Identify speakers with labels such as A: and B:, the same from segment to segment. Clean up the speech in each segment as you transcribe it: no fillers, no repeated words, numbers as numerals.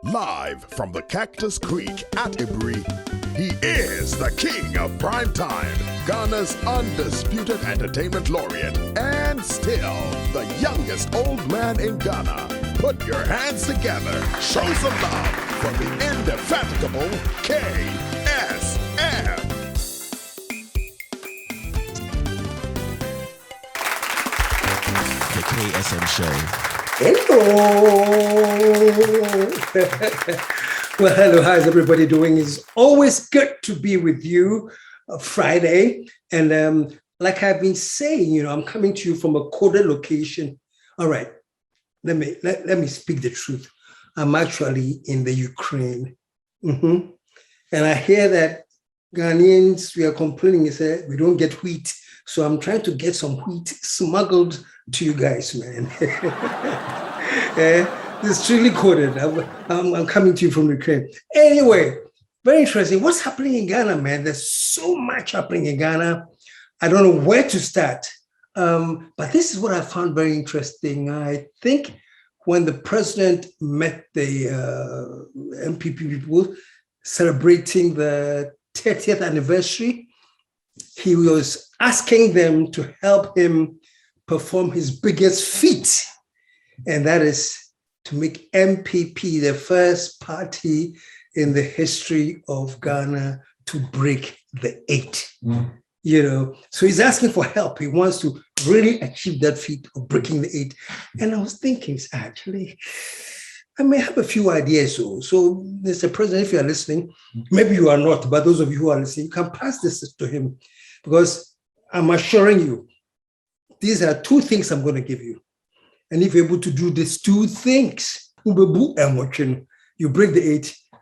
A: Live from the Cactus Creek at Ibri, he is the king of prime time, Ghana's undisputed entertainment laureate, and still the youngest old man in Ghana. Put your hands together, show some love for the indefatigable KSM.
B: The KSM Show.
C: Hello. Well, hello. How's everybody doing? It's always good to be with you Friday. And like I've been saying, I'm coming to you from a coded location. All right. Let me speak the truth. I'm actually in the Ukraine. And I hear that Ghanaians, we are complaining, we don't get wheat. So I'm trying to get some wheat smuggled to you guys, man. It's really coded. I'm coming to you from Ukraine. Anyway, very interesting. What's happening in Ghana, man? There's so much happening in Ghana. I don't know where to start. But this is what I found very interesting. I think when the president met the MPP people celebrating the 30th anniversary, he was asking them to help him perform his biggest feat, and that is to make MPP the first party in the history of Ghana to break the 8. So he's asking for help. He wants to really achieve that feat of breaking the 8. And I was thinking, actually, I may have a few ideas. So Mr. President, if you are listening, maybe you are not, but those of you who are listening, you can pass this to him, because I'm assuring you, these are 2 things I'm going to give you. And if you're able to do these 2 things, you break the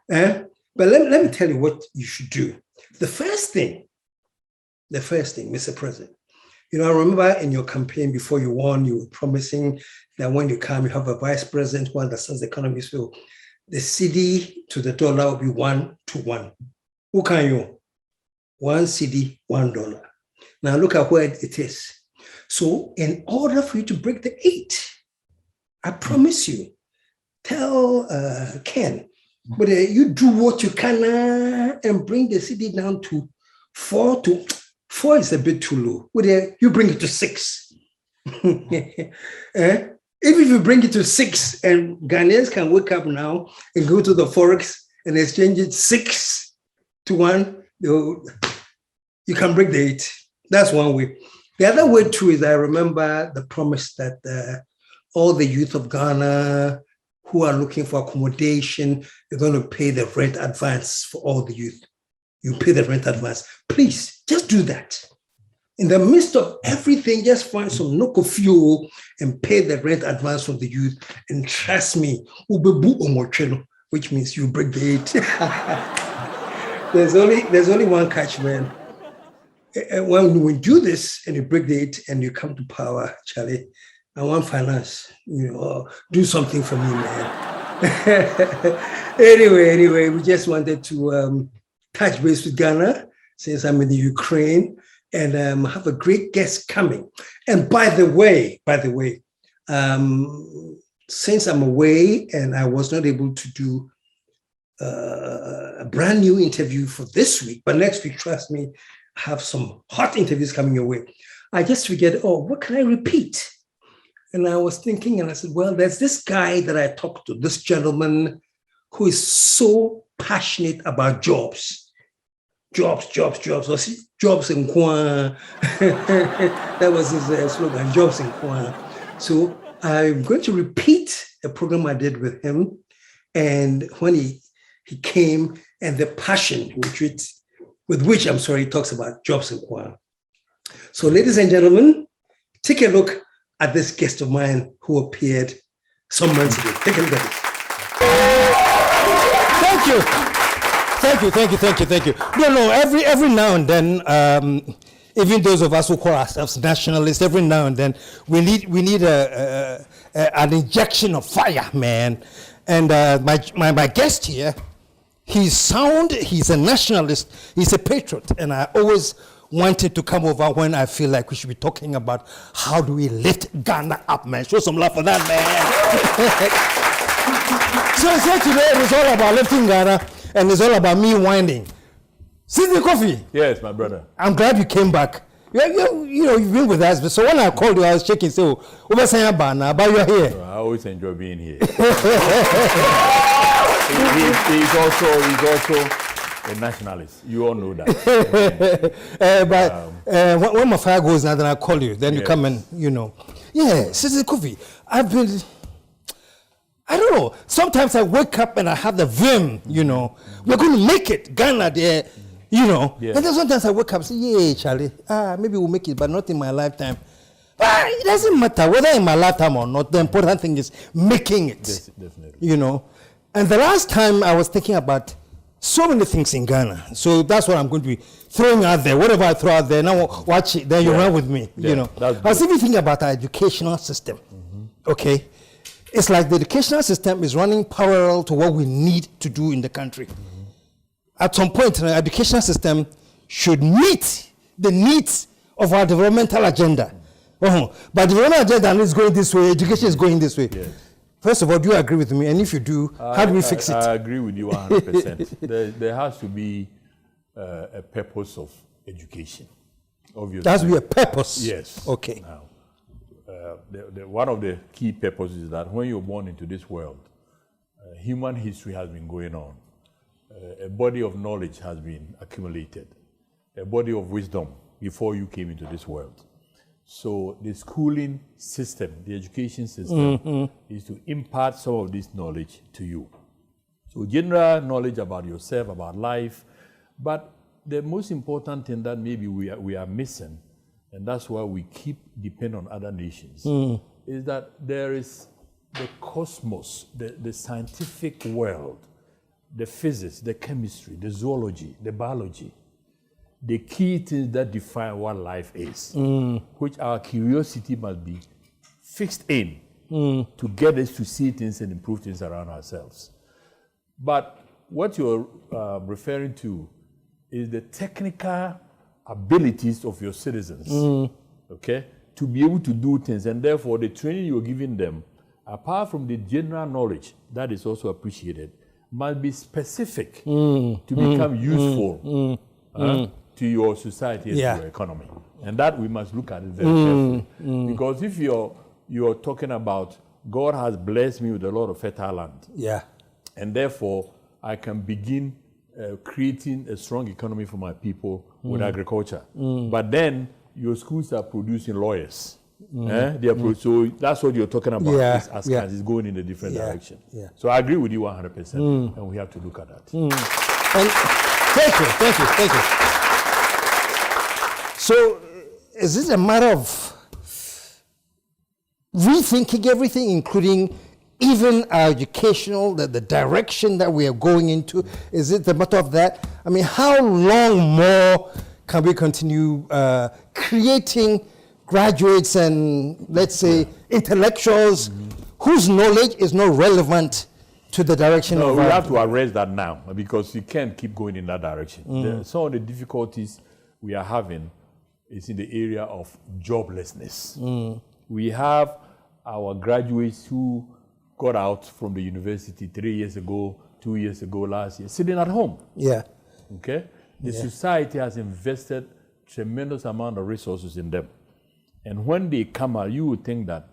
C: 8. But let me tell you what you should do. The first thing, Mr. President, I remember in your campaign before you won, you were promising that when you come, you have a vice president who understands the economy. So the cedi to the dollar will be 1 to 1. Who can you? 1 cedi, $1. Now look at where it is. So in order for you to break the 8, I promise you, tell Ken, but you do what you can and bring the cedi down to 4 to 4 is a bit too low. But you bring it to 6. If you bring it to 6 and Ghanaians can wake up now and go to the Forex and exchange it 6 to 1, you can break the 8. That's one way. The other way too is I remember the promise that all the youth of Ghana who are looking for accommodation, you're going to pay the rent advance for all the youth. You pay the rent advance. Please, just do that. In the midst of everything, just find some local fuel and pay the rent advance from the youth. And trust me, which means you break the 8. There's only one catch, man. When we do this and you break the 8 and you come to power, Charlie, I want finance, do something for me, man. Anyway, we just wanted to touch base with Ghana since I'm in the Ukraine, and have a great guest coming. And by the way, since I'm away and I was not able to do a brand new interview for this week, but next week, trust me, I have some hot interviews coming your way. I just figured, what can I repeat? And I was thinking, and I said, well, there's this guy that I talked to, this gentleman who is so passionate about jobs. Jobs. Jobs in Kwan. That was his slogan, jobs in Kwan. So I'm going to repeat a program I did with him. And when he came, and the passion with which he talks about jobs in Kwan. So ladies and gentlemen, take a look at this guest of mine who appeared some months ago. Take a look at this.
D: Thank you. No, every now and then, even those of us who call ourselves nationalists, every now and then, we need an injection of fire, man. And my guest here, he's a nationalist, he's a patriot, and I always wanted to come over when I feel like we should be talking about how do we lift Ghana up, man. Show some love for that, man. So today it's all about lifting Ghana, and it's all about me whining. Sister Kofi.
E: Yes, my brother.
D: I'm glad you came back. You've been with us. So when I called you, I was checking. So, but you're here.
E: I always enjoy being here. He's also a nationalist. You all know that.
D: When my fire goes now, then I call you. Then you come and, Yeah, Sister Kofi, I don't know. Sometimes I wake up and I have the vim, We're going to make it. Ghana there, Yeah. And then sometimes I wake up and say, yeah, Charlie, maybe we'll make it, but not in my lifetime. It doesn't matter whether in my lifetime or not. The important thing is making it.
E: Yes, definitely.
D: And the last time I was thinking about so many things in Ghana. So that's what I'm going to be throwing out there. Whatever I throw out there, now watch it. Then you run with me. I was even thinking about our educational system. Okay. It's like the educational system is running parallel to what we need to do in the country. At some point, the educational system should meet the needs of our developmental agenda. But the development agenda is going this way, education is going this way.
E: Yes.
D: First of all, do you agree with me? And if you do, how do we fix it?
E: I agree with you 100%. There has to be a purpose of education, obviously.
D: There has to be a purpose?
E: Yes.
D: Okay.
E: Now, one of the key purposes is that when you're born into this world, human history has been going on. A body of knowledge has been accumulated, a body of wisdom before you came into this world. So the schooling system, the education system, is to impart some of this knowledge to you. So general knowledge about yourself, about life, but the most important thing that maybe we are missing, and that's why we keep depending on other nations, is that there is the cosmos, the scientific world, the physics, the chemistry, the zoology, the biology, the key things that define what life is, which our curiosity must be fixed in to get us to see things and improve things around ourselves. But what you're referring to is the technical abilities of your citizens, okay, to be able to do things, and therefore the training you're giving them, apart from the general knowledge that is also appreciated, must be specific to become useful to your society and to your economy. And that we must look at it very carefully. Because if you're talking about God has blessed me with a lot of fertile land, and therefore I can begin creating a strong economy for my people with agriculture. But then your schools are producing lawyers. So that's what you're talking about as it's going in a different direction. So I agree with you 100%, and we have to look at that.
D: And thank you. So is this a matter of rethinking everything, including even our educational, the direction that we are going into? Is it the matter of that? I mean, how long more can we continue creating graduates and, let's say, intellectuals whose knowledge is not relevant to the direction of...
E: We have to arrest that now, because you can't keep going in that direction. Some of the difficulties we are having is in the area of joblessness. We have our graduates who got out from the university 3 years ago, 2 years ago, last year, sitting at home. Okay? The society has invested tremendous amount of resources in them. And when they come out, you would think that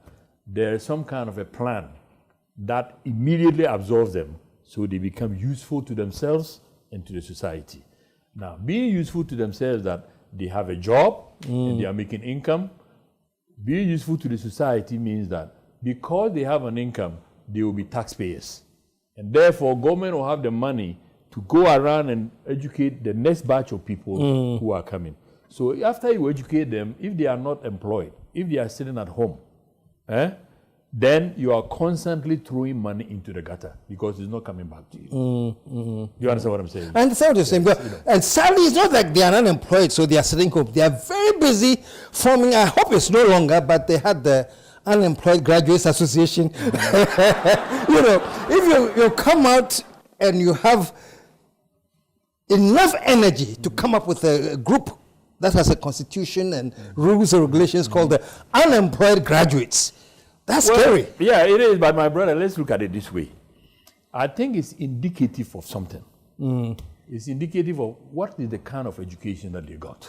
E: there is some kind of a plan that immediately absorbs them so they become useful to themselves and to the society. Now, being useful to themselves, that they have a job and they are making income. Being useful to the society means that because they have an income, they will be taxpayers. And therefore, government will have the money to go around and educate the next batch of people who are coming. So after you educate them, if they are not employed, if they are sitting at home, then you are constantly throwing money into the gutter because it's not coming back to you. You understand what I'm saying?
D: I understand what you're saying. And sadly, it's not like they are unemployed, so they are sitting home. They are very busy forming, I hope it's no longer, but they had the Unemployed Graduates Association. If you come out and you have enough energy to come up with a group that has a constitution and rules and regulations called the Unemployed Graduates. That's scary.
E: Yeah, it is, but my brother, let's look at it this way. I think it's indicative of something. It's indicative of what is the kind of education that they got.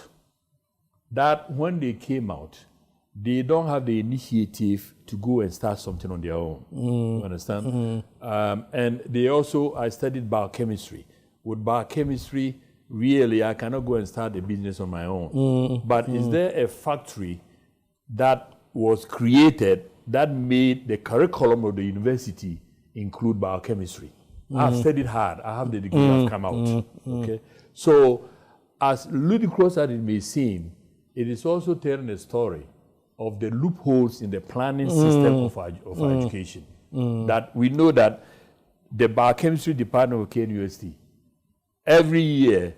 E: That when they came out, they don't have the initiative to go and start something on their own. You understand? And they also, I studied biochemistry. With biochemistry, really, I cannot go and start a business on my own. But is there a factory that was created that made the curriculum of the university include biochemistry? I've studied hard. I have the degree. I've come out. Okay. So, as ludicrous as it may seem, it is also telling a story of the loopholes in the planning system of our education. That we know that the biochemistry department of KNUST, every year,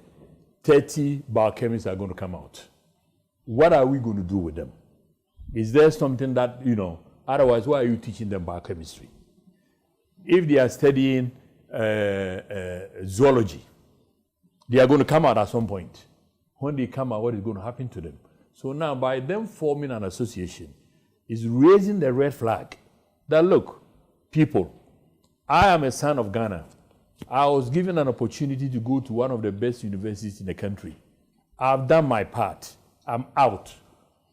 E: 30 biochemists are going to come out. What are we going to do with them? Is there something that, otherwise, why are you teaching them biochemistry? If they are studying zoology, they are going to come out at some point. When they come out, what is going to happen to them? So now, by them forming an association, is raising the red flag that, look, people, I am a son of Ghana. I was given an opportunity to go to one of the best universities in the country. I've done my part. I'm out.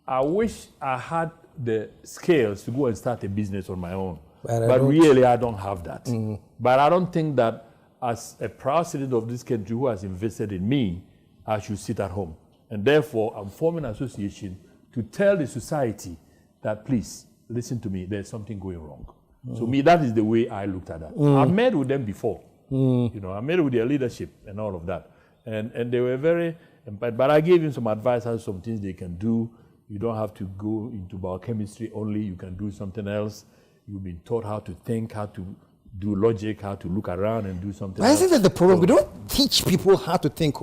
E: I wish I had the skills to go and start a business on my own. But really, I don't have that. But I don't think that as a proud citizen of this country who has invested in me, I should sit at home. And therefore, I'm forming an association to tell the society that, please, listen to me, there's something going wrong. So me, that is the way I looked at that. I met with them before. I met with their leadership and all of that. And they were very, but I gave them some advice on some things they can do. You don't have to go into biochemistry only. You can do something else. You've been taught how to think, how to do logic, how to look around and do something else.
D: Isn't that the problem? We don't teach people how to think.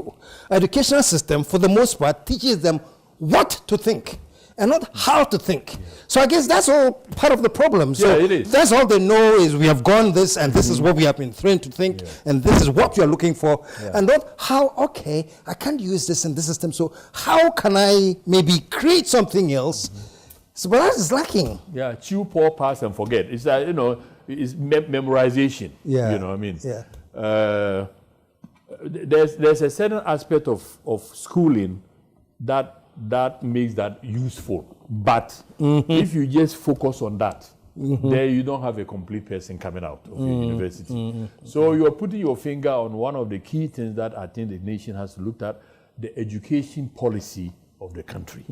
D: Educational system, for the most part, teaches them what to think and not how to think. So I guess that's all part of the problem. So
E: it is.
D: That's all they know is we have gone this and this is what we have been trained to think and this is what you're looking for. And not how, okay, I can't use this in this system, so how can I maybe create something else? So, but that is lacking.
E: Yeah, chew, pour, pass, and forget. It's it's memorization.
D: Yeah.
E: You know what I mean?
D: Yeah.
E: There's a certain aspect of schooling that makes that useful. But if you just focus on that, then you don't have a complete person coming out of your university. So you're putting your finger on one of the key things that I think the nation has to look at, the education policy of the country.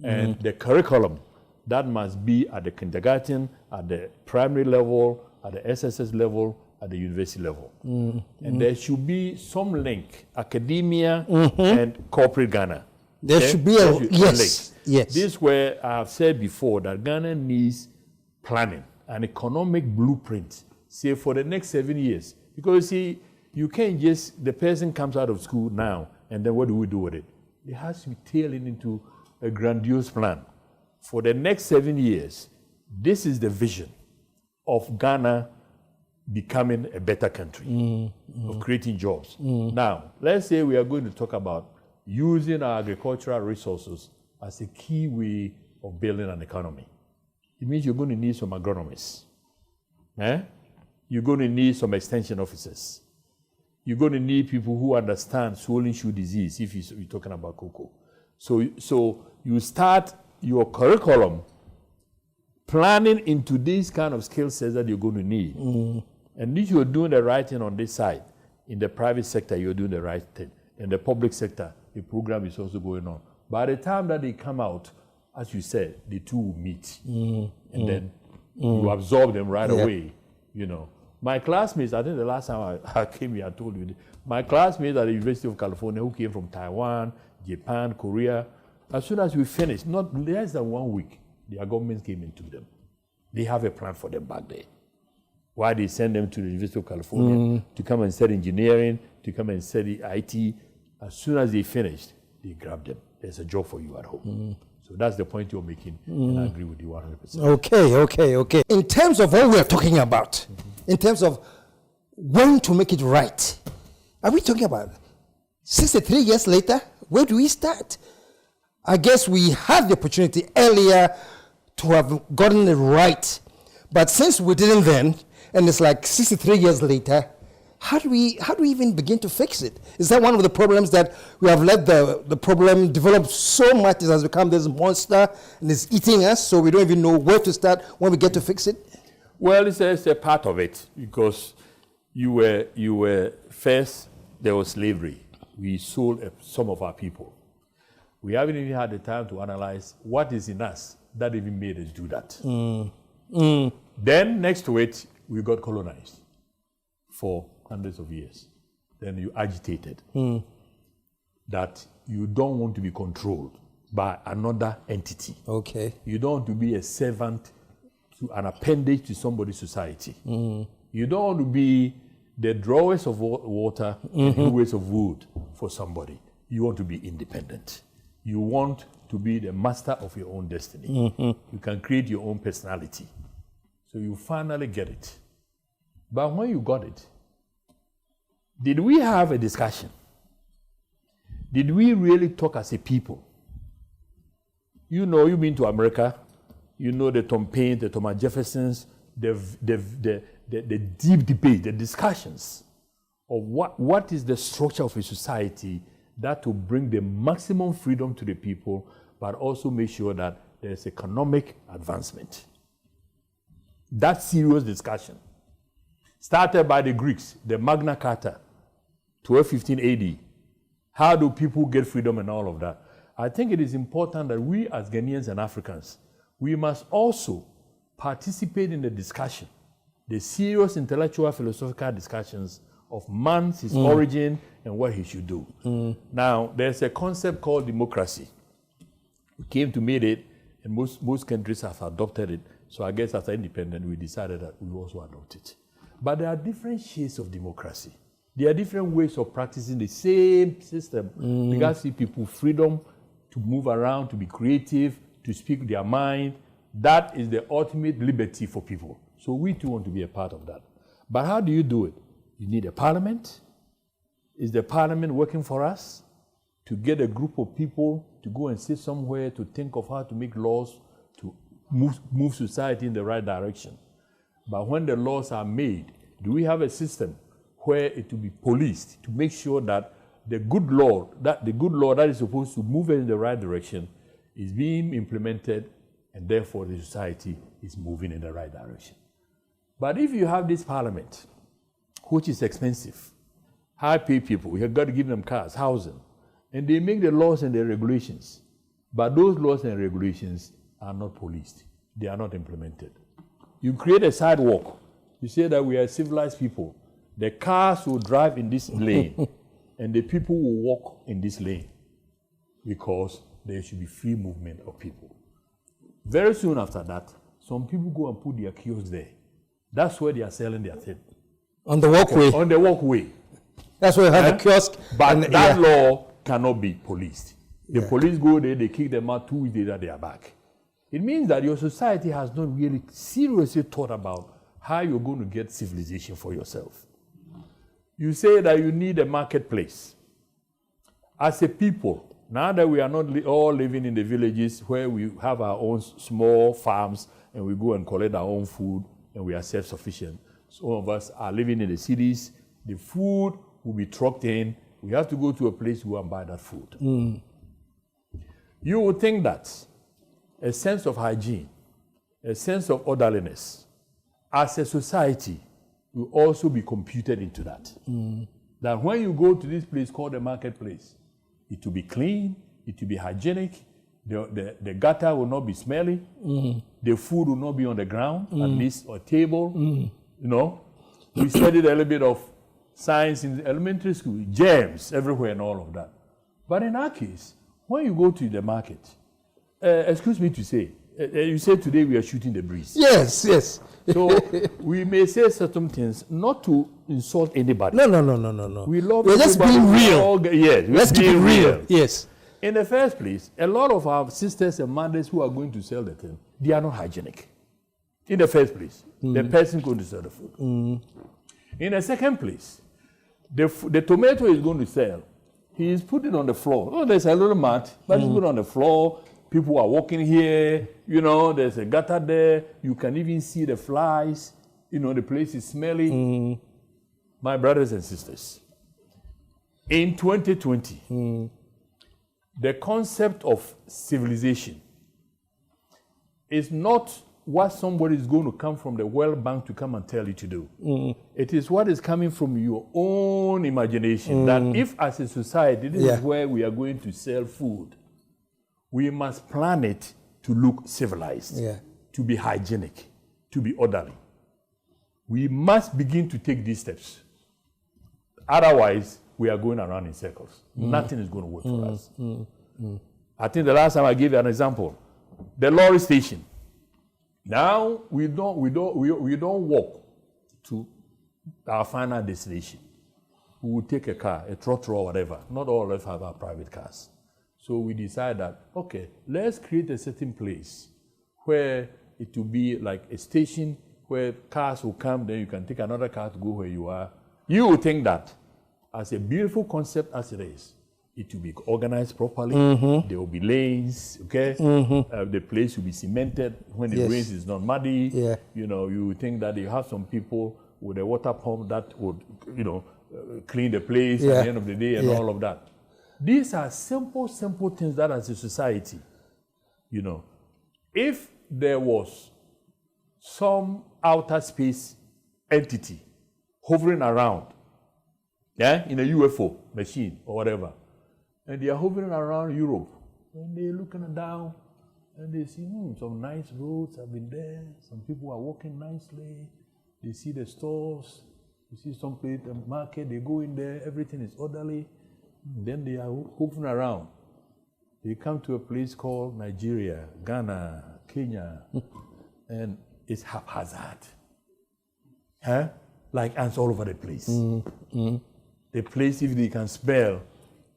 E: And the curriculum that must be at the kindergarten, at the primary level, at the SSS level, at the university level. And there should be some link, academia and corporate Ghana.
D: There should be a yes.
E: This is where I have said before that Ghana needs planning, an economic blueprint, say for the next 7 years. Because see, you can't just, the person comes out of school now, and then what do we do with it? It has to be tailored into a grandiose plan. For the next 7 years, this is the vision of Ghana becoming a better country, of creating jobs. Now, let's say we are going to talk about using our agricultural resources as a key way of building an economy. It means you're going to need some agronomists. You're going to need some extension officers. You're going to need people who understand swollen shoe disease if you're talking about cocoa. So you start your curriculum planning into these kind of skill sets that you're going to need. And if you're doing the right thing on this side, in the private sector, you're doing the right thing. In the public sector, the program is also going on. By the time that they come out, as you said, the two will meet. And then you absorb them right away, My classmates, I think the last time I came here, I told you, my classmates at the University of California who came from Taiwan, Japan, Korea, as soon as we finished, not less than 1 week, their governments came into them. They have a plan for them back there. Why they send them to the University of California to come and study engineering, to come and study IT. As soon as they finished, they grabbed them. There's a job for you at home. So that's the point you're making, and I agree with you 100%.
D: Okay. In terms of what we're talking about, in terms of when to make it right, are we talking about 63 years later? Where do we start? I guess we had the opportunity earlier to have gotten it right. But since we didn't then, and it's like 63 years later. How do we even begin to fix it? Is that one of the problems that we have let the problem develop so much it has become this monster and it's eating us, so we don't even know where to start when we get to fix it?
E: Well, it's a part of it, because you were first, there was slavery. We sold some of our people. We haven't even had the time to analyze what is in us that even made us do that. Then next to it, we got colonized for hundreds of years. Then you agitated that you don't want to be controlled by another entity.
D: Okay.
E: You don't want to be a servant, to an appendage to somebody's society. You don't want to be the drawers of water and hewers of wood for somebody. You want to be independent. You want to be the master of your own destiny. You can create your own personality. So you finally get it. But when you got it, did we have a discussion? Did we really talk as a people? You know, you've been to America, you know the Tom Paine, the Thomas Jeffersons, the deep debate, the discussions of what is the structure of a society that will bring the maximum freedom to the people, but also make sure that there's economic advancement. That serious discussion started by the Greeks, the Magna Carta, 1215 AD. How do people get freedom and all of that? I think it is important that we as Ghanaians and Africans, we must also participate in the discussion, the serious intellectual philosophical discussions of man, his origin, and what he should do. Now, there's a concept called democracy. We came to meet it, and most countries have adopted it. So I guess after independence, we decided that we also adopt it. But there are different shades of democracy. There are different ways of practicing the same system. We got to see people freedom to move around, to be creative, to speak their mind. That is the ultimate liberty for people. So we too want to be a part of that. But how do you do it? You need a parliament. Is the parliament working for us? To get a group of people to go and sit somewhere to think of how to make laws to move society in the right direction. But when the laws are made, do we have a system where it will be policed to make sure that the good law that is supposed to move in the right direction is being implemented, and therefore the society is moving in the right direction? But if you have this parliament, which is expensive, high-paid people, you have got to give them cars, housing, and they make the laws and the regulations, but those laws and regulations are not policed. They are not implemented. You create a sidewalk. You say that we are civilized people. The cars will drive in this lane, and the people will walk in this lane, because there should be free movement of people. Very soon after that, some people go and put their kiosks there. That's where they are selling their thing.
D: On the walkway.
E: On the walkway.
D: That's where you have the kiosk.
E: But that law cannot be policed. The police go there, they kick them out, 2 weeks later they are back. It means that your society has not really seriously thought about how you're going to get civilization for yourself. You say that you need a marketplace. As a people, now that we are not all living in the villages where we have our own small farms and we go and collect our own food and we are self-sufficient, some of us are living in the cities. The food will be trucked in. We have to go to a place to go and buy that food. You would think that a sense of hygiene, a sense of orderliness, as a society, will also be computed into that. That when you go to this place called the marketplace, it will be clean, it will be hygienic, the gutter will not be smelly, the food will not be on the ground, at least, or table. You know, we studied a little bit of science in elementary school, germs everywhere and all of that. But in our case, when you go to the market, excuse me to say, you say today we are shooting the breeze.
D: Yes, yes.
E: So we may say certain things not to insult anybody.
D: No.
E: We love
D: We're just being real.
E: Yes,
D: let's keep it real. Yes.
E: In the first place, a lot of our sisters and mothers who are going to sell the thing, they are not hygienic. In the first place, the person going to sell the food. In the second place, the tomato is going to sell. He is putting on the floor. Oh, there's a little mat, but he's put on the floor. People are walking here. You know, there's a gutter there. You can even see the flies. You know, the place is smelly. My brothers and sisters, in 2020, the concept of civilization is not what somebody is going to come from the World Bank to come and tell you to do. It is what is coming from your own imagination, that if as a society, this is where we are going to sell food, we must plan it to look civilized, to be hygienic, to be orderly. We must begin to take these steps. Otherwise, we are going around in circles. Nothing is going to work for us. I think the last time I gave you an example, the lorry station. Now we don't walk to our final destination. We will take a car, a trotro or whatever. Not all of us have our private cars. So we decide that, okay, let's create a certain place where it will be like a station where cars will come, then you can take another car to go where you are. You will think that, as a beautiful concept as it is, it will be organized properly. There will be lanes, okay? The place will be cemented. When it rains, it's not muddy. You know, you would think that you have some people with a water pump that would, you know, clean the place at the end of the day and all of that. These are simple things that as a society, you know, if there was some outer space entity hovering around, in a UFO machine or whatever, and they are hovering around Europe, and they're looking down, and they see some nice roads have been there, some people are walking nicely, they see the stores, you see some place, the market, they go in there, everything is orderly, then they are hovering around. They come to a place called Nigeria, Ghana, Kenya, and it's haphazard. Like ants all over the place. The place, if they can smell,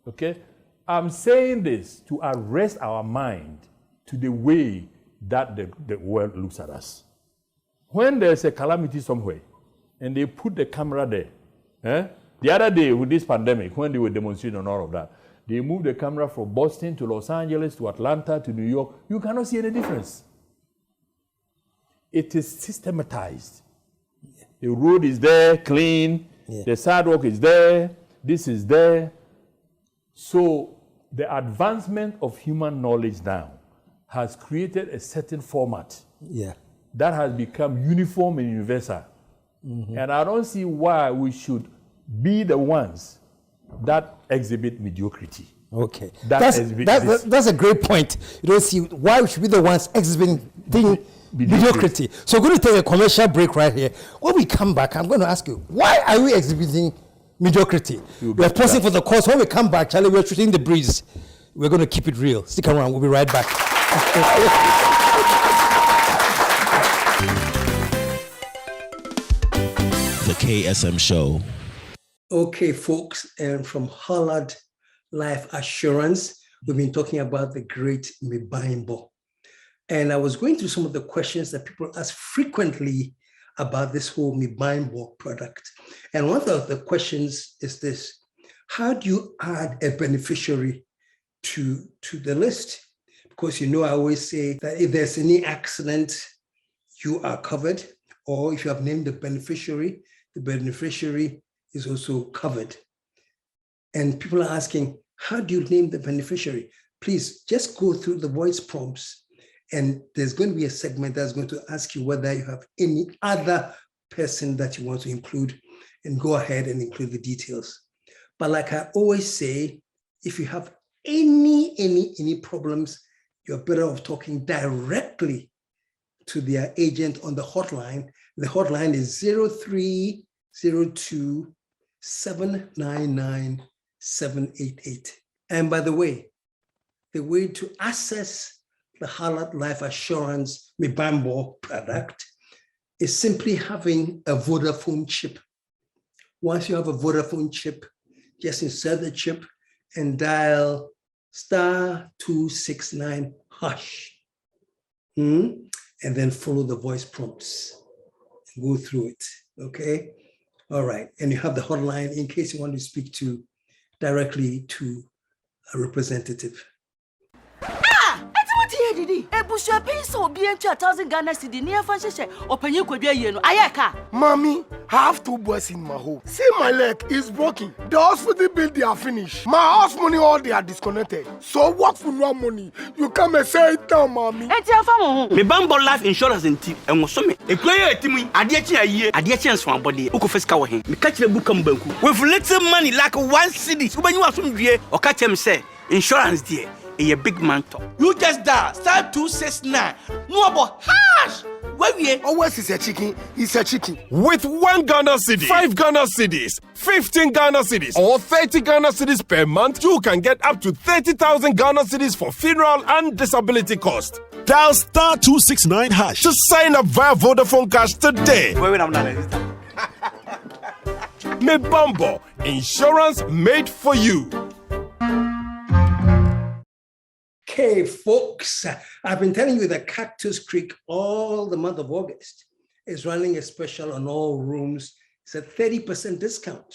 E: okay? I'm saying this to arrest our mind to the way that the world looks at us. When there's a calamity somewhere, and they put the camera there, the other day with this pandemic, when they were demonstrating and all of that, they moved the camera from Boston to Los Angeles to Atlanta to New York. You cannot see any difference. It is systematized. The road is there, clean. The sidewalk is there. This is there. So the advancement of human knowledge now has created a certain format that has become uniform and universal. And I don't see why we should be the ones that exhibit mediocrity.
D: Okay. That's a great point. You don't see why we should be the ones exhibiting mediocrity. So we're going to take a commercial break right here. When we come back, I'm going to ask you, why are we exhibiting mediocrity? We are pausing for the course. When we come back, Charlie, we're shooting the breeze. We're going to keep it real. Stick around. We'll be right back.
B: The KSM Show.
C: Okay, folks, and from Hollard Life Assurance, we've been talking about the great Mibimbo. And I was going through some of the questions that people ask frequently about this whole Mibimbo product. And one of the questions is this: how do you add a beneficiary to the list? Because I always say that if there's any accident, you are covered, or if you have named the beneficiary is also covered. And people are asking, how do you name the beneficiary? Please just go through the voice prompts, and there's going to be a segment that's going to ask you whether you have any other person that you want to include, and go ahead and include the details. But like I always say, if you have any problems, you're better off talking directly to their agent on the hotline. The hotline is 0302 799 788. And by the way to access the Hollard Life Assurance Mibimbo product is simply having a Vodafone chip. Once you have a Vodafone chip, just insert the chip and dial *269#, and then follow the voice prompts. Go through it, okay? All right, and you have the hotline in case you want to speak directly to a representative.
F: It's What here did he? Ebusha pay so be into 1,000 Ghana cedi near Francisco or Penny Quadia Yeno. Ayaka.
G: Mommy, I have 2 boys in my home. See, my leg is broken. The hospital bill they are finished. My house money all they are disconnected. So what for no money? You come and say it now, mommy.
F: And tell family.
H: Me bambo life insurance and tip and was me. A player team, Adiachi a year, Adiachi from body, Ukofeska him. Me catch the book banku. With little money like 1 cedi. So when you are from here, or catch him say, insurance dear. A big man talk. You just dial star 269. No about hash. Where we
G: always is a chicken. It's a chicken.
I: With 1 Ghana cedi, 5 Ghana cedis, 15 Ghana cedis, or 30 Ghana cedis per month, you can get up to 30,000 Ghana cedis for funeral and disability cost. Dial star 269 hash to sign up via Vodafone Cash today. Me Bambo, insurance made for you.
C: Okay, folks, I've been telling you that Cactus Creek all the month of August is running a special on all rooms. It's a 30% discount,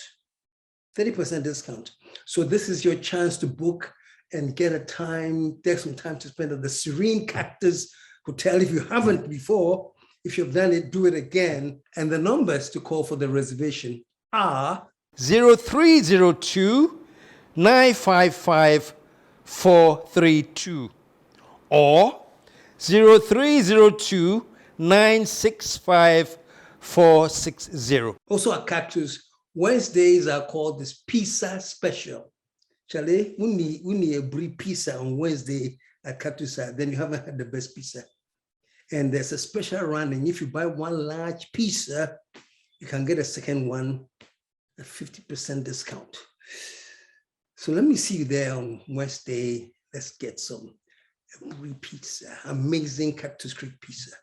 C: 30% discount. So this is your chance to book and get take some time to spend at the Serene Cactus Hotel. If you haven't before, if you've done it, do it again. And the numbers to call for the reservation are
D: 0302 955 432 or 0302 965 460.
C: Also at Cactus, Wednesdays are called this pizza special. Charlie, we need a brief pizza on Wednesday at Cactus, then you haven't had the best pizza. And there's a special running. If you buy 1 large pizza, you can get a second one at 50% discount. So let me see you there on Wednesday. Let's get some pizza, amazing Cactus Creek pizza.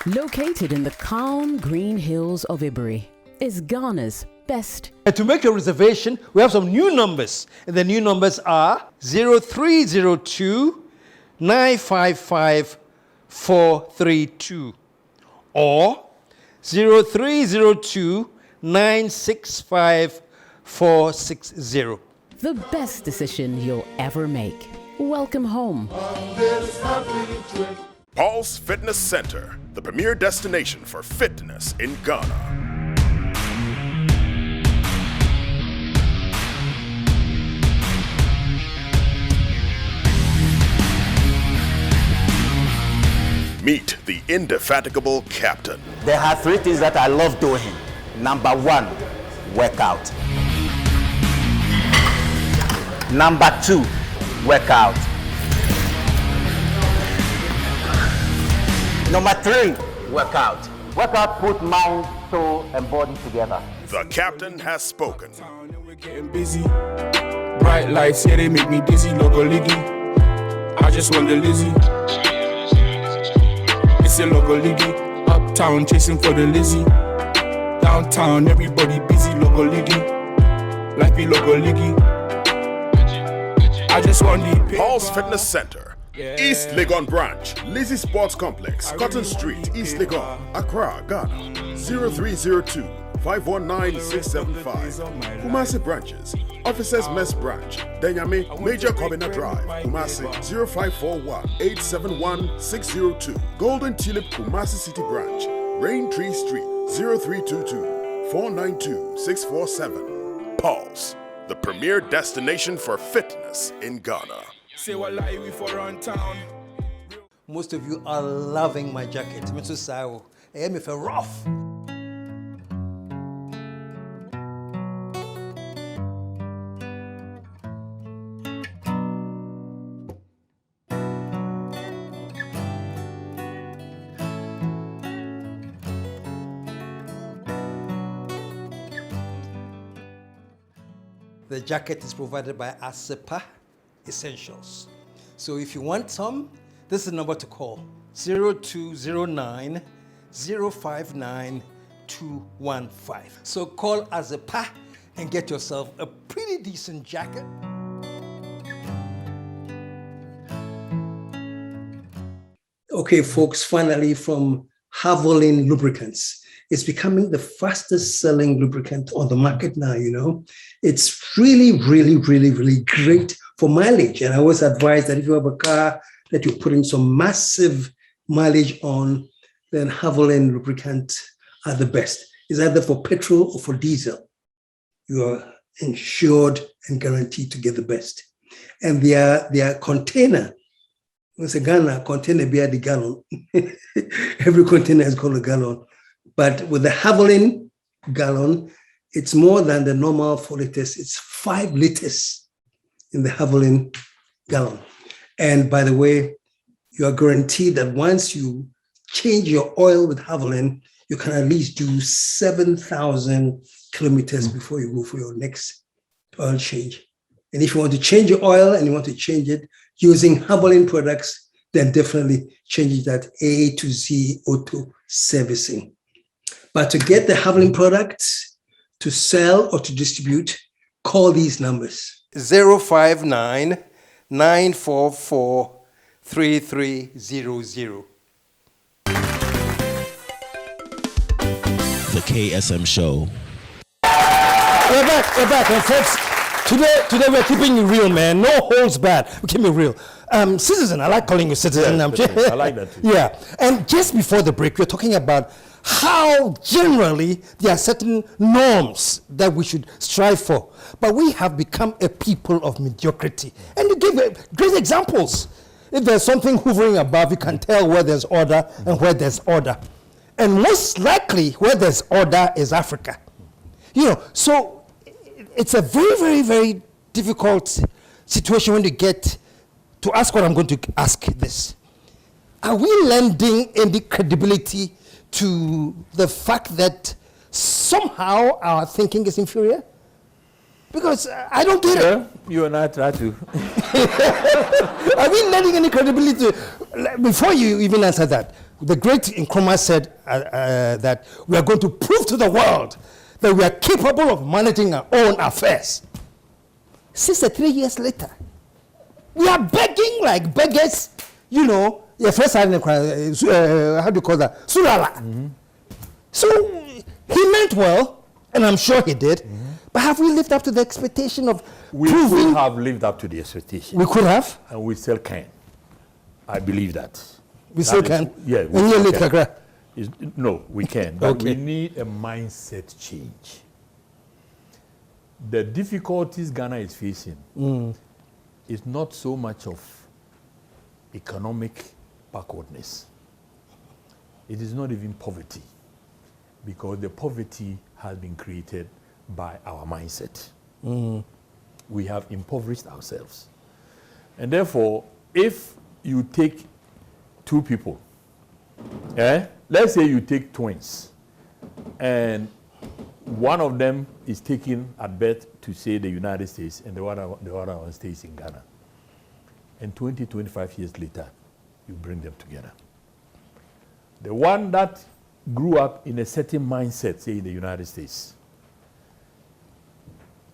J: Located in the calm green hills of Ibury is Ghana's best.
D: And to make your reservation, we have some new numbers. And the new numbers are 0302 955 432 or 0302 965 460.
J: The best decision you'll ever make. Welcome home.
A: Paul's Fitness Center, the premier destination for fitness in Ghana. Meet the indefatigable captain.
H: There are 3 things that I love doing. Number 1, workout. Number 2, workout. Number 3, workout. Workout put mind, soul, and body together.
A: The captain has spoken.
K: We're getting busy. Bright lights, yeah, they make me dizzy. Logo Liggy. I just want the Lizzie. It's a Logo Liggy. Uptown, chasing for the Lizzie. Downtown, everybody busy. Logo Liggy. Like we Logo Liggy. I just want the
A: Paul's Fitness Center, East Legon Branch, Lizzie Sports Complex, Cotton Street, East Legon, Accra, Ghana, 0302 519 675. Kumasi branches, Officers Mess Branch, Denyame, Major Kobina Drive, Kumasi, 0541 871 602. Golden Tulip, Kumasi City Branch, Rain Tree Street, 0322 492 647. Paul's, the premier destination for fitness in Ghana.
K: Say what lie we for around town.
D: Most of you are loving my jacket. Mr. Sao, I am rough. The jacket is provided by ASEPA Essentials. So if you want some, this is the number to call, 0209 059 215. So call ASEPA and get yourself a pretty decent jacket.
C: Okay, folks, finally from Havolin Lubricants. It's becoming the fastest selling lubricant on the market now, you know. It's really, really, really, really great for mileage. And I always advise that if you have a car that you're putting some massive mileage on, then Havoline lubricant are the best. It's either for petrol or for diesel. You are insured and guaranteed to get the best. And their container, it's a Ghana container beer the gallon. Every container is called a gallon. But with the Havoline gallon, it's more than the normal 4 liters. It's 5 liters in the Havoline gallon. And by the way, you are guaranteed that once you change your oil with Havoline, you can at least do 7,000 kilometers before you go for your next oil change. And if you want to change your oil and you want to change it using Havoline products, then definitely change it at A to Z auto servicing. But to get the Havoline products to sell or to distribute, call these numbers.
D: 059 944 3300.
B: The KSM Show.
D: We're back, and folks. Today we're keeping it real, man. No holds barred. We're keeping it real. Citizen, I like calling you citizen.
E: Yeah, I like that too.
D: Yeah, and just before the break, we're talking about how generally there are certain norms that we should strive for, but we have become a people of mediocrity. And you give great examples. If there's something hovering above, you can tell where there's order and where there's order. And most likely, where there's order is Africa. So it's a very, very, very difficult situation when you get to ask what I'm going to ask this. Are we lending any credibility to the fact that somehow our thinking is inferior? Because I don't get it.
E: You and I try to.
D: Are we lending any credibility? Before you even answer that, the great Nkrumah said that we are going to prove to the world that we are capable of managing our own affairs. 63 years later, we are begging like beggars, your first how do you call that? Sulala. Mm-hmm. So he meant well, and I'm sure he did, but have we lived up to the expectation of proving?
E: We could have lived up to the expectation.
D: We could have?
E: And we still can. I believe that.
D: We still can?
E: Yeah. We still can. No, we can. But we need a mindset change. The difficulties Ghana is facing is not so much of economic backwardness. It is not even poverty, because the poverty has been created by our mindset. We have impoverished ourselves. And therefore, if you take two people, let's say you take twins, and one of them is taken at birth to, say, the United States, and the other one stays in Ghana. And 20, 25 years later, you bring them together. The one that grew up in a certain mindset, say in the United States,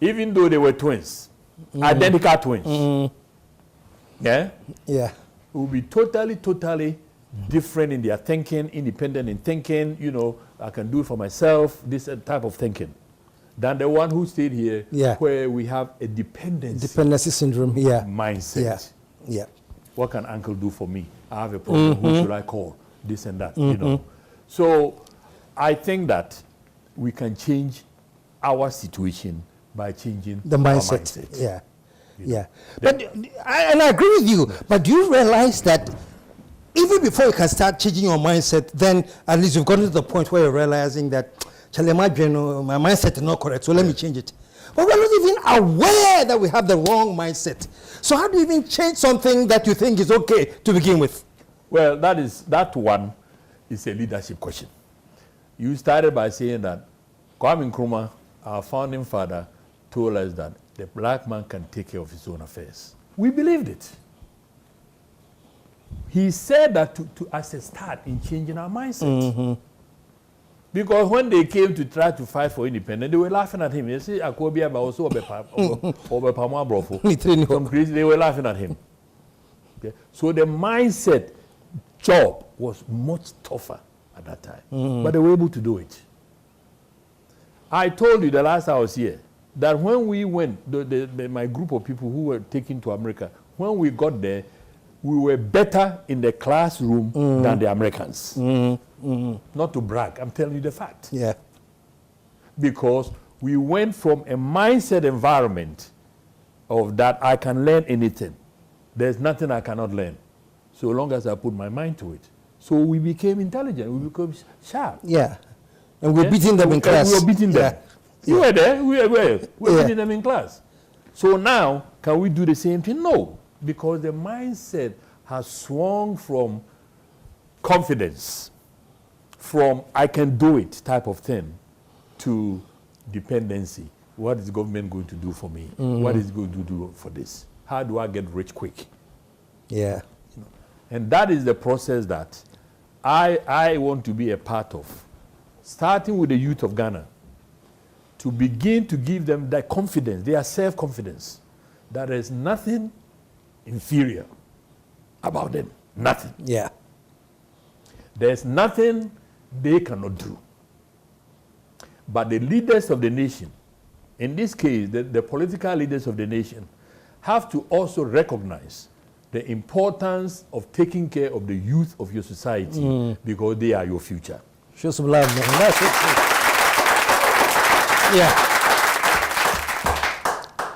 E: even though they were twins, identical twins, will be totally different in their thinking, independent in thinking, I can do it for myself, this type of thinking, than the one who stayed here, where we have a dependency
D: syndrome,
E: mindset. What can uncle do for me? I have a problem, who should I call? This and that, So I think that we can change our situation by changing
D: the mindset. But and I agree with you, but do you realize that even before you can start changing your mindset, then at least you've gotten to the point where you're realizing that my mindset is not correct, so let me change it. But we're not even aware that we have the wrong mindset. So how do you even change something that you think is okay to begin with?
E: Well, that one is a leadership question. You started by saying that Kwame Nkrumah, our founding father, told us that the black man can take care of his own affairs. We believed it. He said that to as a start in changing our mindset. Because when they came to try to fight for independence, they were laughing at him. You see, they were laughing at him. Okay? So the mindset job was much tougher at that time. But they were able to do it. I told you the last I was here that when we went, my group of people who were taken to America, when we got there, we were better in the classroom than the Americans. Not to brag, I'm telling you the fact.
D: Yeah.
E: Because we went from a mindset environment of that I can learn anything. There's nothing I cannot learn, so long as I put my mind to it. So we became intelligent, we became sharp.
D: Yeah. And we're beating them in class.
E: We were beating them. You were there, we were beating them in class. So now, can we do the same thing? No, because the mindset has swung from confidence, from I can do it type of thing, to dependency. What is government going to do for me? What is it going to do for this? How do I get rich quick?
D: Yeah.
E: And that is the process that I want to be a part of, starting with the youth of Ghana, to begin to give them that confidence, their self-confidence, that there is nothing inferior about them. Nothing.
D: Yeah.
E: There's nothing they cannot do. But the leaders of the nation, in this case, the political leaders of the nation, have to also recognize the importance of taking care of the youth of your society because they are your future.
D: Show some love, man. That's it. Yeah.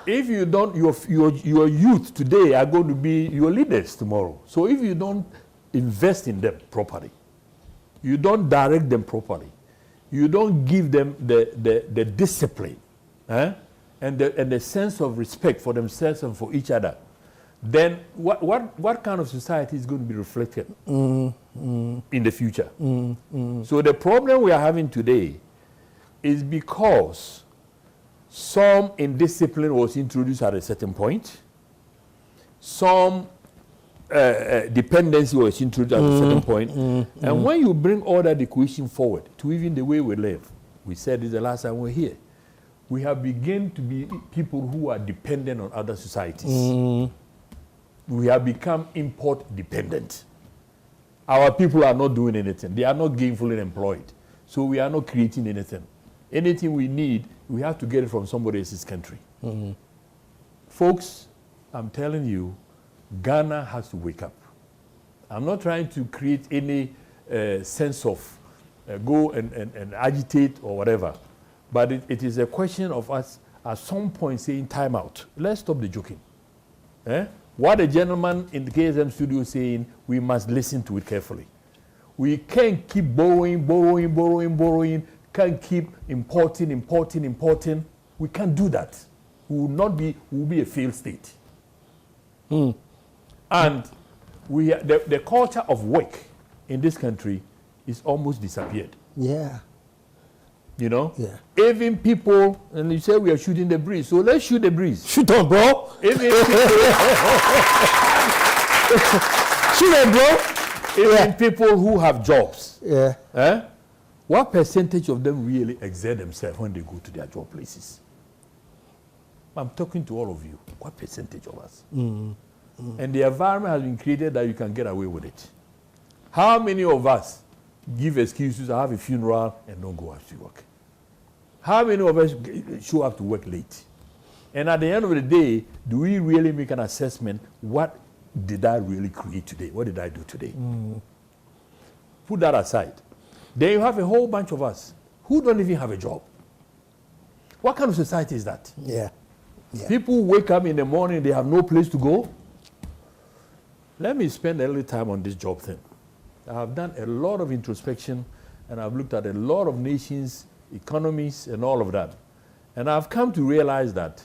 E: If you don't, your youth today are going to be your leaders tomorrow. So if you don't invest in them properly, you don't direct them properly, you don't give them the discipline and the sense of respect for themselves and for each other, then what kind of society is going to be reflected in the future? So the problem we are having today is because some indiscipline was introduced at a certain point, some dependency was introduced at a certain point, and when you bring all that equation forward to even the way we live, we said this the last time we were here, we have begun to be people who are dependent on other societies. We have become import dependent. Our people are not doing anything. They are not gainfully employed. So we are not creating anything. Anything we need, we have to get it from somebody else's country. Folks, I'm telling you, Ghana has to wake up. I'm not trying to create any sense of go and agitate or whatever, but it is a question of us at some point saying time out. Let's stop the joking. What the gentleman in the KSM studio is saying, we must listen to it carefully. We can't keep borrowing, can't keep importing. We can't do that. We will be a failed state. And the culture of work in this country is almost disappeared.
D: Yeah.
E: You know?
D: Yeah.
E: Even people, and you say we are shooting the breeze, so let's shoot the breeze.
D: Shoot on, bro.
E: Even people,
D: shoot on, bro.
E: Even people who have jobs.
D: Yeah.
E: What percentage of them really exert themselves when they go to their job places? I'm talking to all of you. What percentage of us? And the environment has been created that you can get away with it. How many of us give excuses, I have a funeral, and don't go out to work? How many of us show up to work late? And at the end of the day, do we really make an assessment, what did I really create today? What did I do today? Put that aside. Then you have a whole bunch of us who don't even have a job. What kind of society is that?
D: Yeah.
E: People wake up in the morning, they have no place to go. Let me spend a little time on this job thing. I have done a lot of introspection, and I've looked at a lot of nations, economies, and all of that. And I've come to realize that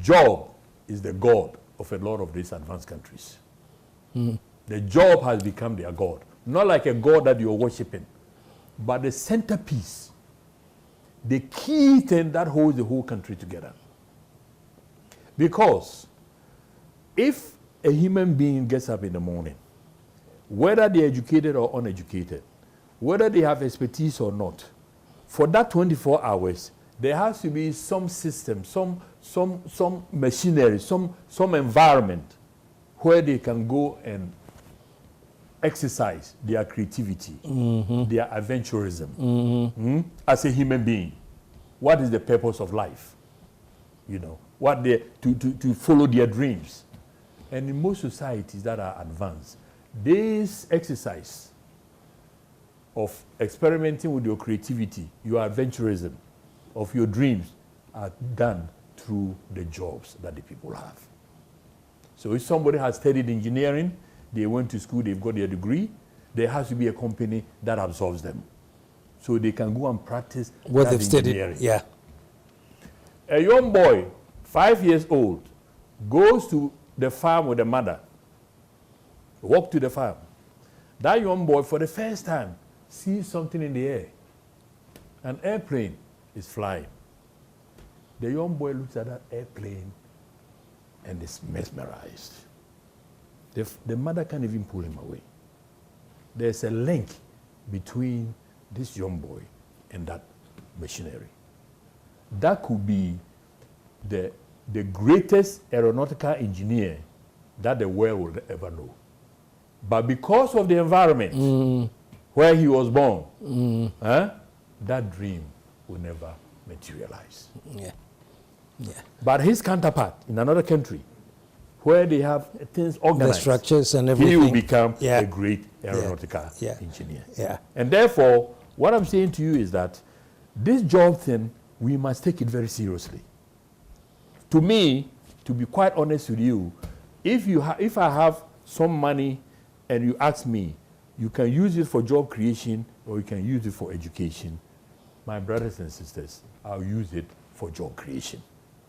E: job is the god of a lot of these advanced countries. The job has become their god. Not like a god that you're worshiping, but the centerpiece, the key thing that holds the whole country together. Because if a human being gets up in the morning, whether they're educated or uneducated, whether they have expertise or not, for that 24 hours, there has to be some system, some machinery, some environment where they can go and exercise their creativity, their adventurism. As a human being, what is the purpose of life? You know, what they to follow their dreams. And in most societies that are advanced, this exercise of experimenting with your creativity, your adventurism, of your dreams are done through the jobs that the people have. So if somebody has studied engineering, they went to school, they've got their degree, there has to be a company that absorbs them. So they can go and practice
D: what they've
E: engineering.
D: studied. Yeah.
E: A young boy, 5 years old, goes to the farm with the mother, walk to the farm. That young boy, for the first time, sees something in the air. An airplane is flying. The young boy looks at that airplane and is mesmerized. The mother can't even pull him away. There's a link between this young boy and that machinery. That could be the greatest aeronautical engineer that the world will ever know. But because of the environment where he was born, that dream will never materialize.
D: Yeah. Yeah.
E: But his counterpart in another country, where they have things organized,
D: the structures and everything,
E: he will become a great aeronautical engineer.
D: Yeah.
E: And therefore, what I'm saying to you is that this job thing, we must take it very seriously. To me, to be quite honest with you, if I have some money and you ask me, you can use it for job creation or you can use it for education, my brothers and sisters, I'll use it for job creation.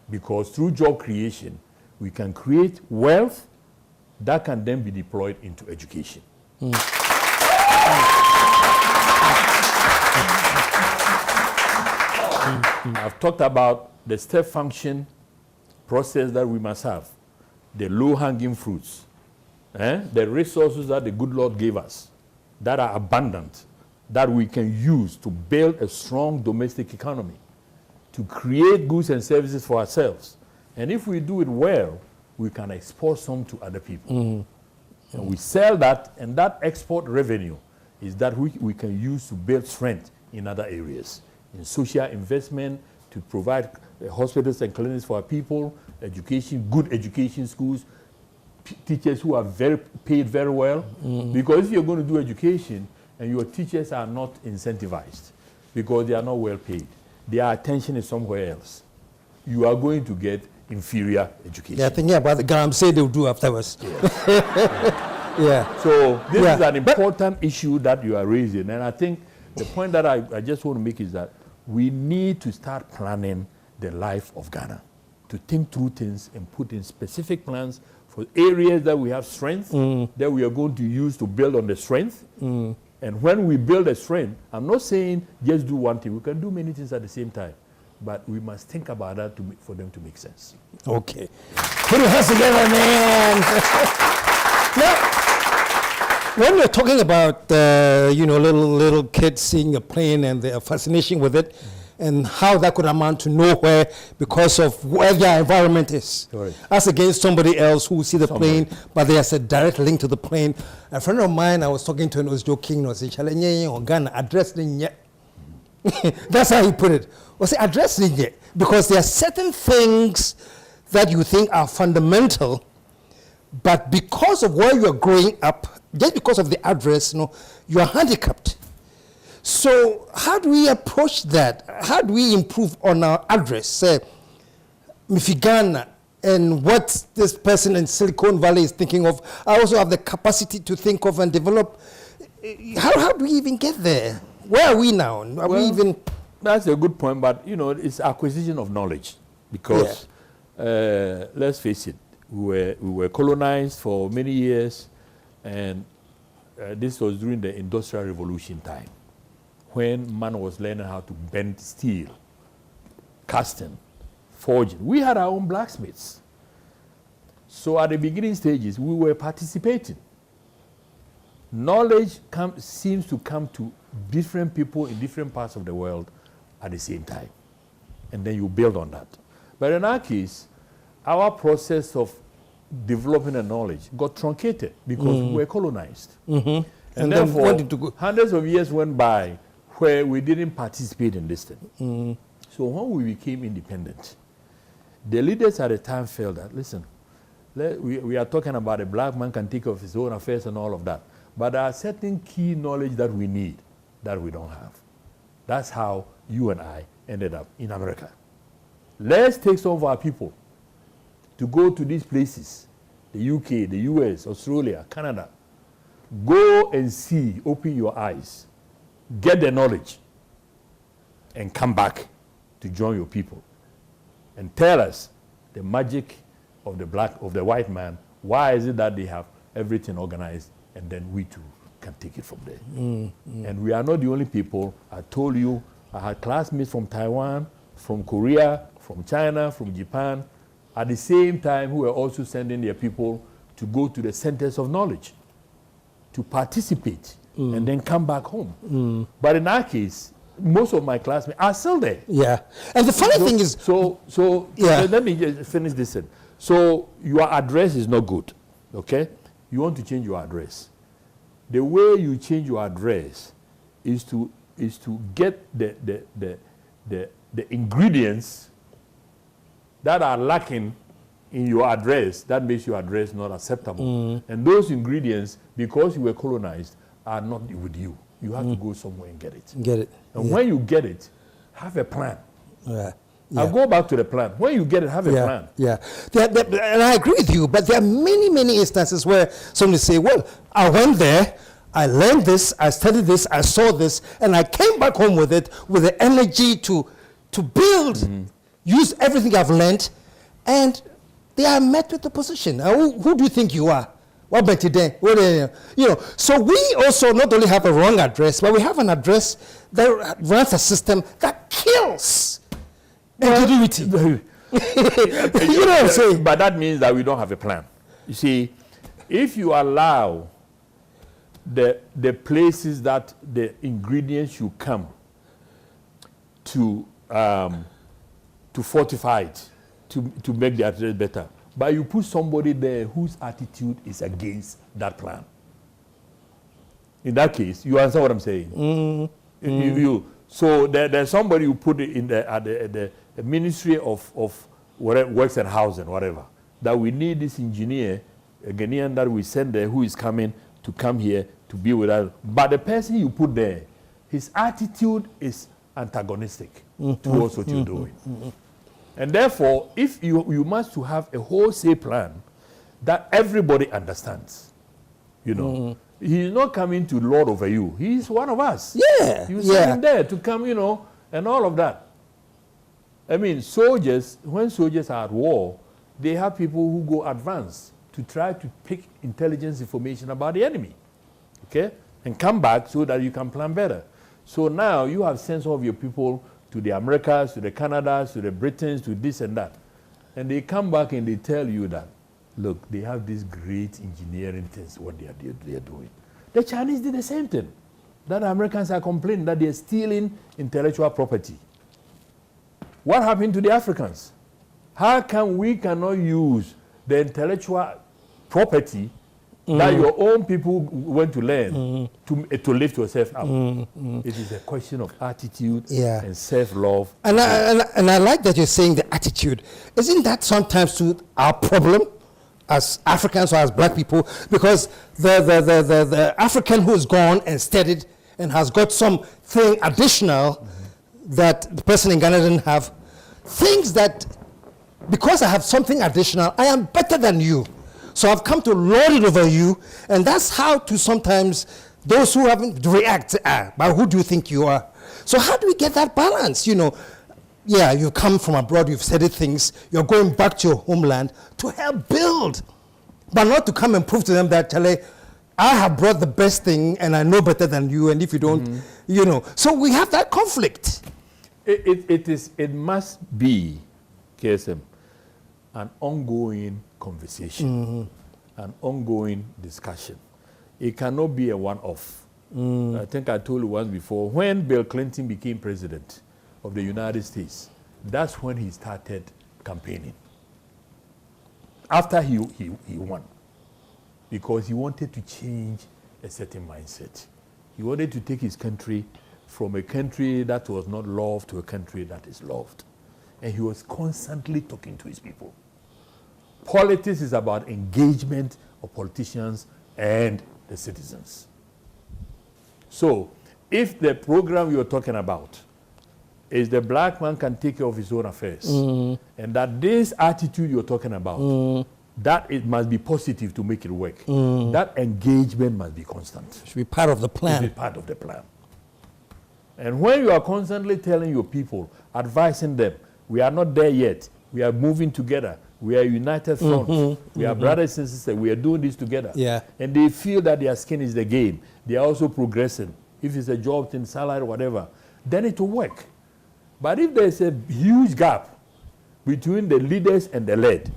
E: Because through job creation, we can create wealth that can then be deployed into education. I've talked about the step function process that we must have, the low-hanging fruits, the resources that the good Lord gave us that are abundant, that we can use to build a strong domestic economy, to create goods and services for ourselves. And if we do it well, we can export some to other people. And we sell that, and that export revenue is that we can use to build strength in other areas, in social investment, to provide hospitals and clinics for our people, education, good education schools, teachers who are paid very well. Because if you're going to do education and your teachers are not incentivized because they are not well paid, their attention is somewhere else, you are going to get inferior education.
D: Yeah, thinking about the gram say they'll do afterwards. Yeah.
E: So this is an important issue that you are raising, and I think the point that I just want to make is that we need to start planning the life of Ghana, to think through things and put in specific plans for areas that we have strength, that we are going to use to build on the strength. And when we build a strength, I'm not saying just do one thing. We can do many things at the same time. But we must think about that for them to make sense.
D: Okay. Put your hands together, man. Now, when we're talking about, little kids seeing a plane and their fascination with it, and how that could amount to nowhere because of where their environment is.
E: Right.
D: As against somebody else who see the plane, but there's a direct link to the plane. A friend of mine I was talking to and was joking, was saying, or Ghana, address yet. That's how he put it. Was addressing it because there are certain things that you think are fundamental, but because of where you are growing up, just because of the address, you are handicapped. So how do we approach that? How do we improve on our address? Say, Ghana, and what this person in Silicon Valley is thinking of, I also have the capacity to think of and develop. How do we even get there? Where are we now?
E: That's a good point, but it's acquisition of knowledge, because let's face it, we were colonized for many years, and this was during the Industrial Revolution time, when man was learning how to bend steel, casting, forging. We had our own blacksmiths. So at the beginning stages, we were participating. Knowledge seems to come to different people in different parts of the world at the same time. And then you build on that. But in our case, our process of developing the knowledge got truncated because we were colonized. And therefore, hundreds of years went by where we didn't participate in this thing. So when we became independent, the leaders at the time felt that, listen, We are talking about a black man can take care of his own affairs and all of that. But there are certain key knowledge that we need that we don't have. That's how you and I ended up in America. Let's take some of our people to go to these places, the UK, the US, Australia, Canada. Go and see, open your eyes, get the knowledge, and come back to join your people. And tell us the magic of the white man. Why is it that they have everything organized, and then we too can take it from there? And we are not the only people. I told you, I had classmates from Taiwan, from Korea, from China, from Japan, at the same time who were also sending their people to go to the centers of knowledge, to participate, and then come back home. But in our case, most of my classmates are still there.
D: Yeah. And the funny thing is...
E: Let me just finish this. So your address is not good, okay? You want to change your address. The way you change your address is to get the ingredients that are lacking in your address that makes your address not acceptable. And those ingredients, because you were colonized, are not with you. You have to go somewhere and get it. And when you get it, have a plan. I'll go back to the plan. When you get it, have a plan.
D: And I agree with you, but there are many instances where somebody say, well, I went there, I learned this, I studied this, I saw this, and I came back home with it, with the energy to build, use everything I've learned, and they are met with opposition. Who do you think you are? What about today? So we also not only have a wrong address, but we have an address that runs a system that kills integrity. You know what I'm saying?
E: But that means that we don't have a plan. You see, if you allow the places that the ingredients should come to fortify it, to make the address better, but you put somebody there whose attitude is against that plan. In that case, you understand what I'm saying? So there's somebody who put it in the Ministry of whatever, Works and Housing, whatever, that we need this engineer, a Ghanaian that we send there who is coming to come here to be with us. But the person you put there, his attitude is antagonistic towards what you're doing. And therefore, if you must to have a wholesale plan that everybody understands, he's not coming to lord over you. He's one of us. You send him there to come, and all of that. I mean, when soldiers are at war, they have people who go advance to try to pick intelligence information about the enemy, okay? And come back so that you can plan better. So now you have sent some of your people to the Americas, to the Canadas, to the Britons, to this and that. And they come back and they tell you that, look, they have these great engineering things, what they are doing. The Chinese did the same thing. That Americans are complaining that they're stealing intellectual property. What happened to the Africans? How come we cannot use the intellectual property that your own people went to learn to lift yourself up? It is a question of attitude and self-love.
D: And I like that you're saying the attitude. Isn't that sometimes to our problem as Africans or as black people? Because the African who's gone and studied and has got something additional that the person in Ghana didn't have, thinks that because I have something additional, I am better than you. So I've come to lord it over you, and that's how to sometimes those who haven't react, but who do you think you are? So how do we get that balance? You come from abroad, you've studied things, you're going back to your homeland to help build, but not to come and prove to them that, I have brought the best thing and I know better than you, and if you don't, So we have that conflict.
E: It must be, KSM, an ongoing conversation, an ongoing discussion. It cannot be a one-off. I think I told you once before, when Bill Clinton became president of the United States, that's when he started campaigning. After he won, because he wanted to change a certain mindset. He wanted to take his country from a country that was not loved to a country that is loved. And he was constantly talking to his people. Politics is about engagement of politicians and the citizens. So, if the program you're talking about is the black man can take care of his own affairs, and that this attitude you're talking about, that it must be positive to make it work. That engagement must be constant.
D: It should be part of the plan.
E: It should be part of the plan. And when you are constantly telling your people, advising them, we are not there yet, we are moving together, we are united front, we are brothers and sisters, we are doing this together.
D: Yeah.
E: And they feel that their skin is the game. They are also progressing. If it's a job thing, salary, whatever, then it will work. But if there's a huge gap between the leaders and the led,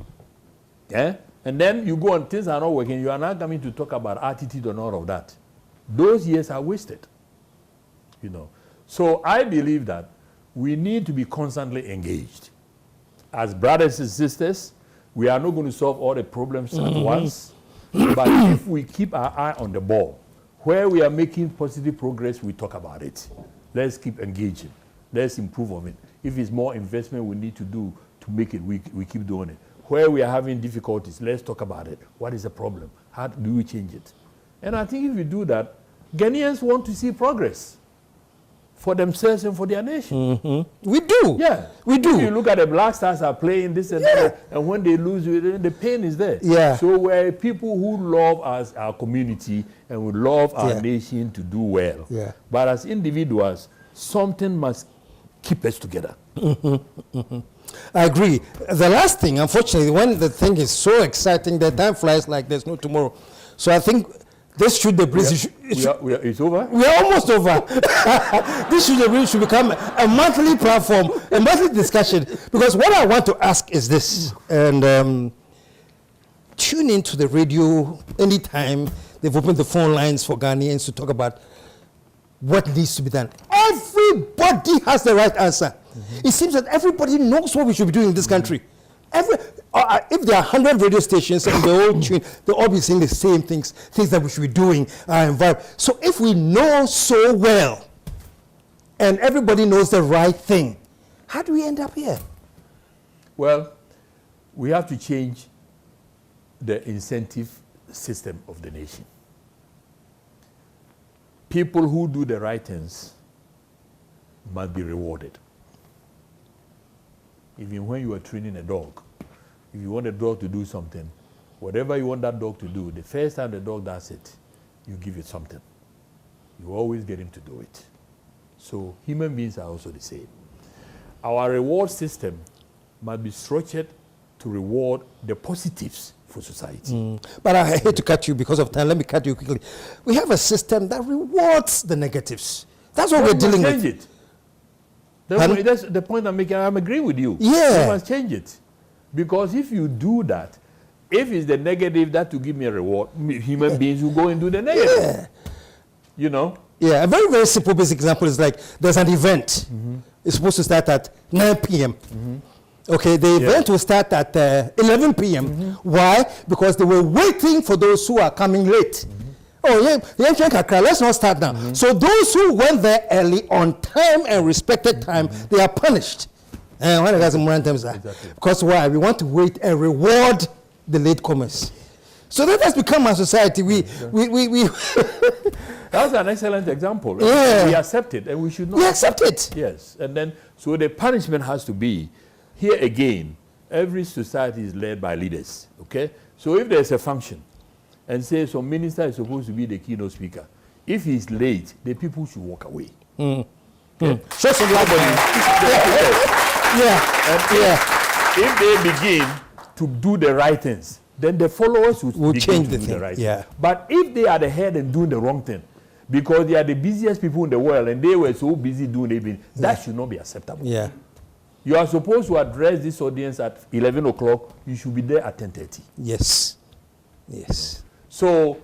E: and then you go and things are not working, you are not coming to talk about attitude and all of that. Those years are wasted. You know. So I believe that we need to be constantly engaged. As brothers and sisters, we are not going to solve all the problems at once. But if we keep our eye on the ball, where we are making positive progress, we talk about it. Let's keep engaging. Let's improve on it. If it's more investment we need to do to make it, we keep doing it. Where we are having difficulties, let's talk about it. What is the problem? How do we change it? And I think if we do that, Ghanaians want to see progress for themselves and for their nation.
D: We do.
E: Yeah.
D: We do.
E: If you look at the Black Stars are playing this and that, and when they lose, the pain is there.
D: Yeah.
E: So we're people who love us, our community, and we love our nation to do well.
D: Yeah.
E: But as individuals, something must keep us together.
D: I agree. The last thing, unfortunately, when the thing is so exciting, the time flies like there's no tomorrow. So I think this should the British.
E: It's over?
D: We are almost over. This should become a monthly platform, a monthly discussion. Because what I want to ask is this, and tune into the radio anytime. They've opened the phone lines for Ghanaians to talk about what needs to be done. Everybody has the right answer. It seems that everybody knows what we should be doing in this country. If there are 100 radio stations and they all tune, they'll all be saying the same things that we should be doing. So if we know so well, and everybody knows the right thing, how do we end up here?
E: Well, we have to change the incentive system of the nation. People who do the right things must be rewarded. Even when you are training a dog, if you want a dog to do something, whatever you want that dog to do, the first time the dog does it, you give it something. You always get him to do it. So human beings are also the same. Our reward system must be structured to reward the positives for society.
D: But I hate to cut you because of time. Let me cut you quickly. We have a system that rewards the negatives. That's what we're dealing with.
E: Change it. That's the point I'm making. I'm agreeing with you.
D: Yeah.
E: You must change it. Because if you do that, if it's the negative that will give me a reward, human beings will go and do the negative.
D: Yeah.
E: You know?
D: Yeah, a very, very simple basic example is like there's an event. It's supposed to start at 9 p.m. Okay, the event will start at 11 p.m. Why? Because they were waiting for those who are coming late. Oh, let's not start now. So those who went there early on time and respected time, they are punished. And one of the guys because why? We want to wait and reward the latecomers. So that has become our society. We
E: That's an excellent example.
D: Yeah.
E: We accept it, and we should not.
D: We accept it.
E: Yes, and then so the punishment has to be here again. Every society is led by leaders. Okay, so if there's a function, and say some minister is supposed to be the keynote speaker, if he's late, the people should walk away.
D: Show some love.
E: If they begin to do the right things, then the followers will
D: change
E: to
D: the
E: do
D: thing.
E: the right thing. But if they are the head and doing the wrong thing, because they are the busiest people in the world and they were so busy doing everything, that should not be acceptable.
D: Yeah.
E: You are supposed to address this audience at 11 o'clock. You should be there at 10:30.
D: Yes. Yes.
E: So,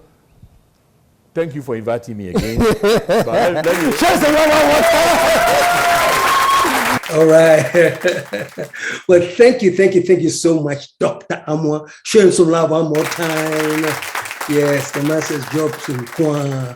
E: thank you for inviting me again. But let me
C: All right. Well, thank you so much, Dr. Amwa. Share some love one more time. Yes, the master's job in Kwan.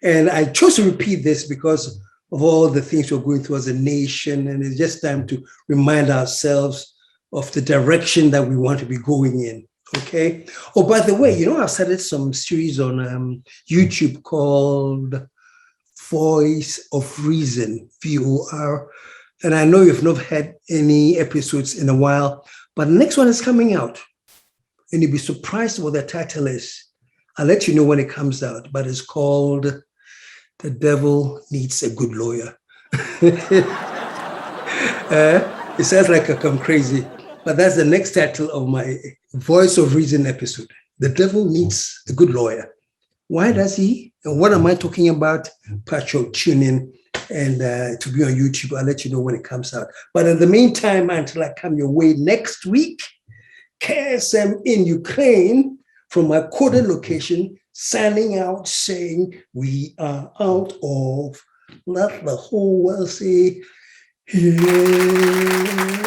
C: And I chose to repeat this because of all the things we're going through as a nation. And it's just time to remind ourselves of the direction that we want to be going in. Okay. Oh, by the way, I've started some series on YouTube called Voice of Reason, VOR. And I know you've not had any episodes in a while, but the next one is coming out. And you'll be surprised what the title is. I'll let you know when it comes out, but it's called The Devil Needs a Good Lawyer. It sounds like I come crazy, but that's the next title of my Voice of Reason episode. The Devil Needs a Good Lawyer. Why does he? And what am I talking about? Patrick, tune in and to be on YouTube. I'll let you know when it comes out. But in the meantime, until I come your way next week, KSM in Ukraine from my coded location, signing out saying, we are out of, let the whole world say, yeah.